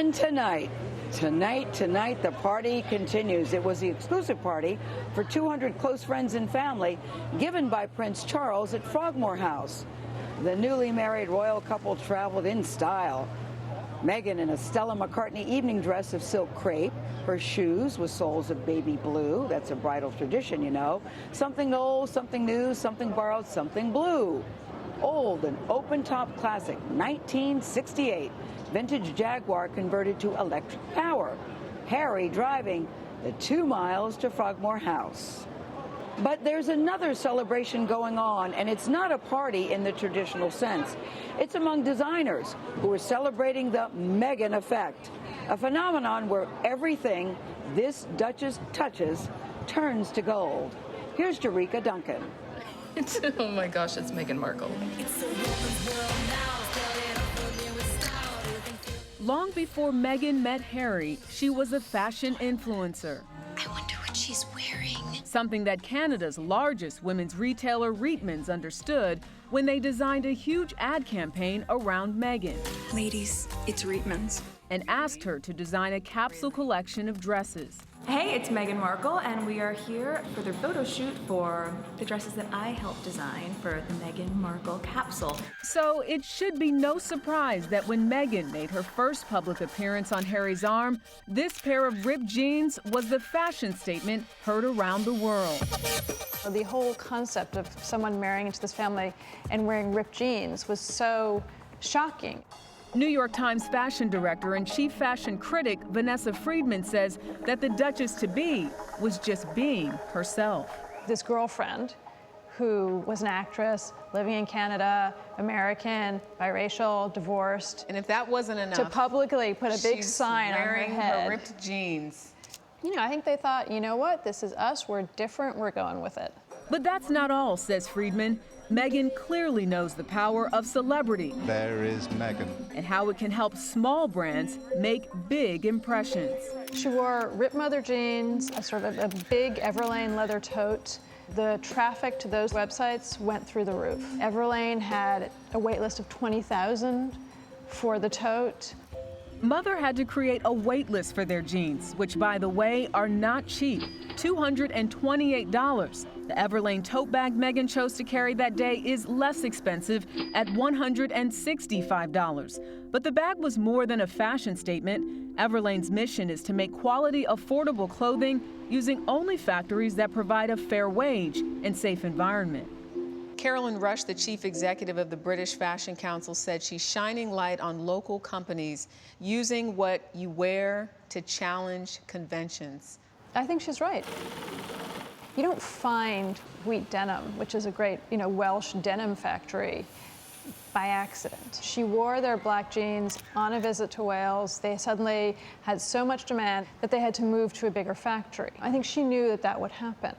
And tonight, the party continues. It was the exclusive party for 200 close friends and family given by Prince Charles at Frogmore House. The newly married royal couple traveled in style. Meghan in a Stella McCartney evening dress of silk crepe. Her shoes with soles of baby blue. That's a bridal tradition, you know. Something old, something new, something borrowed, something blue. Old and open-top classic, 1968. Vintage Jaguar converted to electric power. Harry driving the 2 miles to Frogmore House. But there's another celebration going on, and it's not a party in the traditional sense. It's among designers who are celebrating the Meghan effect, a phenomenon where everything this Duchess touches turns to gold. Here's Jerika Duncan. Oh my gosh, it's Meghan Markle. Long before Meghan met Harry, she was a fashion influencer. I wonder what she's wearing. Something that Canada's largest women's retailer, Reitmans, understood when they designed a huge ad campaign around Meghan. Ladies, it's Reitmans. And asked her to design a capsule collection of dresses. Hey, it's Meghan Markle, and we are here for their photo shoot for the dresses that I helped design for the Meghan Markle capsule. So it should be no surprise that when Meghan made her first public appearance on Harry's arm, this pair of ripped jeans was the fashion statement heard around the world. The whole concept of someone marrying into this family and wearing ripped jeans was so shocking. New York Times fashion director and chief fashion critic Vanessa Friedman says that the Duchess-to-be was just being herself. This girlfriend who was an actress, living in Canada, American, biracial, divorced. And if that wasn't enough, to publicly put a big sign on her head. She's wearing her ripped jeans. You know, I think they thought, you know what, this is us, we're different, we're going with it. But that's not all, says Friedman. Meghan clearly knows the power of celebrity. There is Meghan. And how it can help small brands make big impressions. She wore Rip Mother jeans, a sort of a big Everlane leather tote. The traffic to those websites went through the roof. Everlane had a wait list of 20,000 for the tote. Mother had to create a wait list for their jeans, which, by the way, are not cheap, $228. The Everlane tote bag Meghan chose to carry that day is less expensive at $165. But the bag was more than a fashion statement. Everlane's mission is to make quality, affordable clothing using only factories that provide a fair wage and safe environment. Carolyn Rush, the chief executive of the British Fashion Council, said she's shining light on local companies using what you wear to challenge conventions. I think she's right. You don't find wheat denim, which is a great, Welsh denim factory, by accident. She wore their black jeans on a visit to Wales. They suddenly had so much demand that they had to move to a bigger factory. I think she knew that that would happen.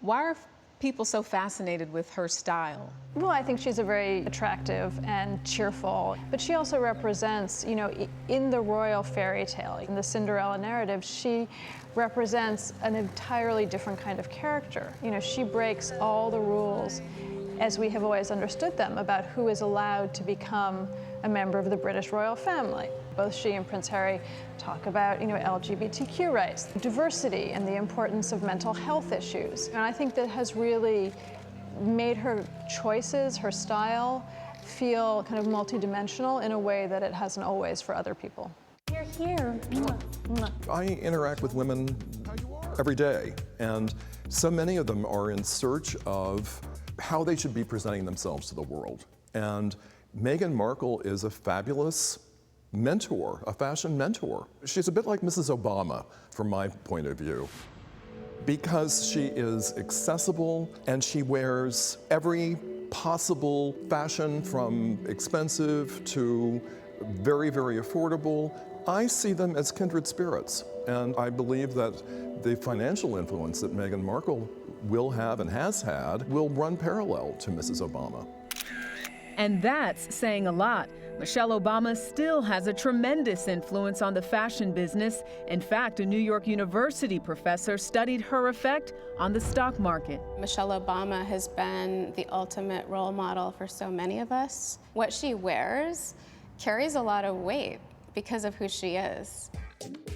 Why are people so fascinated with her style? Well, I think she's a very attractive and cheerful, but she also represents, in the royal fairy tale, in the Cinderella narrative, she represents an entirely different kind of character. She breaks all the rules as we have always understood them about who is allowed to become a member of the British royal family. Both she and Prince Harry talk about, LGBTQ rights, diversity, and the importance of mental health issues. And I think that has really made her choices, her style, feel kind of multidimensional in a way that it hasn't always for other people. You're here. I interact with women every day, and so many of them are in search of how they should be presenting themselves to the world. And Meghan Markle is a fabulous mentor, a fashion mentor. She's a bit like Mrs. Obama, from my point of view, because she is accessible and she wears every possible fashion from expensive to very, very affordable. I see them as kindred spirits, and I believe that the financial influence that Meghan Markle will have and has had will run parallel to Mrs. Obama. And that's saying a lot. Michelle Obama still has a tremendous influence on the fashion business. In fact, a New York University professor studied her effect on the stock market. Michelle Obama has been the ultimate role model for so many of us. What she wears carries a lot of weight because of who she is.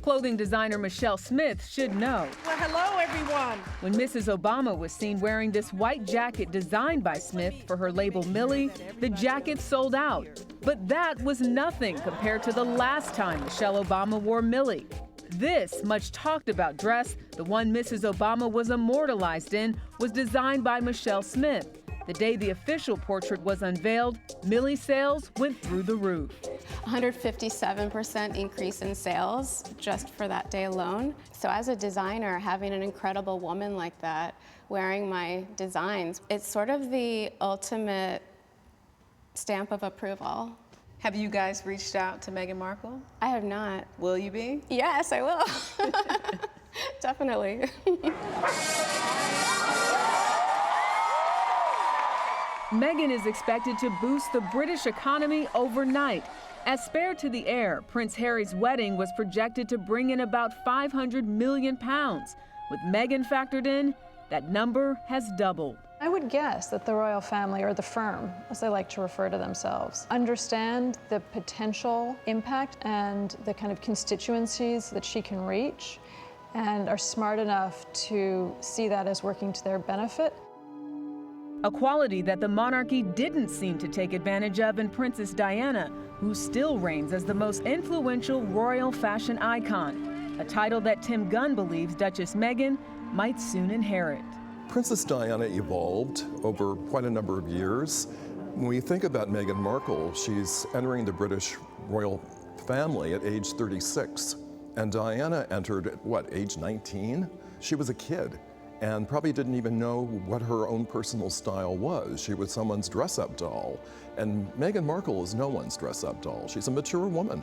Clothing designer Michelle Smith should know. Well, hello, everyone. When Mrs. Obama was seen wearing this white jacket designed by Smith for her label Millie, the jacket sold out. But that was nothing compared to the last time Michelle Obama wore Millie. This much talked about dress, the one Mrs. Obama was immortalized in, was designed by Michelle Smith. The day the official portrait was unveiled, Millie sales went through the roof. 157% increase in sales just for that day alone. So as a designer, having an incredible woman like that wearing my designs, it's sort of the ultimate stamp of approval. Have you guys reached out to Meghan Markle? I have not. Will you be? Yes, I will. Definitely. Meghan is expected to boost the British economy overnight. As spared to the heir, Prince Harry's wedding was projected to bring in about £500 million. With Meghan factored in, that number has doubled. I would guess that the royal family, or the firm, as they like to refer to themselves, understand the potential impact and the kind of constituencies that she can reach, and are smart enough to see that as working to their benefit. A quality that the monarchy didn't seem to take advantage of in Princess Diana, who still reigns as the most influential royal fashion icon, a title that Tim Gunn believes Duchess Meghan might soon inherit. Princess Diana evolved over quite a number of years. When we think about Meghan Markle, she's entering the British royal family at age 36. And Diana entered at what, age 19? She was a kid and probably didn't even know what her own personal style was. She was someone's dress-up doll. And Meghan Markle is no one's dress-up doll. She's a mature woman.